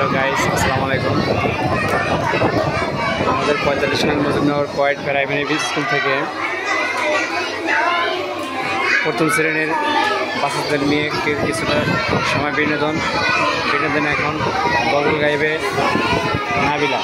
Hello guys, আসসালামু আলাইকুম। আমাদের 45 নং মুজিবনগর কোয়েট প্রাইমারি স্কুল থেকে প্রথম শ্রেণীর বাচ্চাদের নিয়ে কিছুটা সময় বিনোদন এখন গজল গাইবে নাবিলা।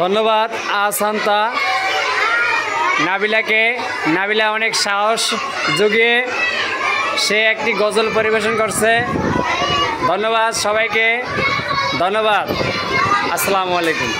ধন্যবাদ আসান্তা নাবিলাকে। নাবিলা অনেক সাহস জুগিয়ে সে একটি গজল পরিবেশন করছে। ধন্যবাদ সবাইকে, ধন্যবাদ। আসসালামু আলাইকুম।